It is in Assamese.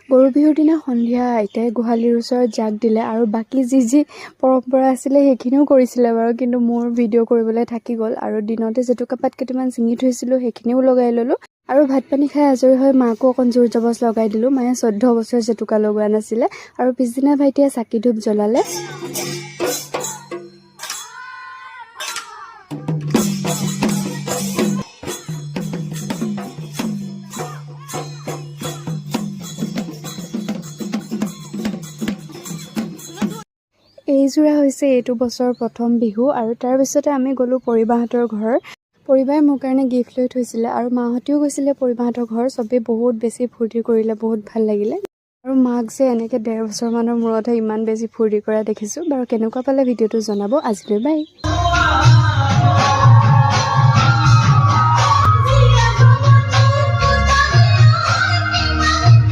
গৰু বিহুৰ দিনা সন্ধিয়া আইতাই গোহালিৰ ওচৰত জাক দিলে আৰু বাকী যি পৰম্পৰা আছিলে সেইখিনিও কৰিছিলে বাৰু, কিন্তু মোৰ ভিডিঅ' কৰিবলৈ থাকি গ'ল আৰু দিনতে জেতুকা পাত কেইটামান ছিঙি থৈছিলোঁ সেইখিনিও লগাই ল'লোঁ আৰু ভাত পানী খাই আজৰি হৈ মাকো অকণ জোৰ জবজ লগাই দিলোঁ। মায়ে 14 বছৰ জেতুকা লগোৱা নাছিলে আৰু পিছদিনা ভাইটিয়ে চাকি ধূপ জ্বলালে। এইযোৰা হৈছে এইটো বছৰৰ প্ৰথম বিহু আৰু তাৰ পিছতে আমি গ'লোঁ পৰিবাহঁতৰ ঘৰ। পৰিবাৰে মোৰ কাৰণে গিফ্ট লৈ থৈছিলে আৰু মাহঁতেও গৈছিলে পৰিবাহঁতৰ ঘৰ। চবেই বহুত বেছি ফূৰ্তি কৰিলে, বহুত ভাল লাগিলে আৰু মাক যে এনেকৈ 1.5 বছৰমানৰ মূৰতহে ইমান বেছি ফূৰ্তি কৰা দেখিছোঁ। বাৰু কেনেকুৱা পালে ভিডিঅ'টো জনাব। আজিলৈ বাই।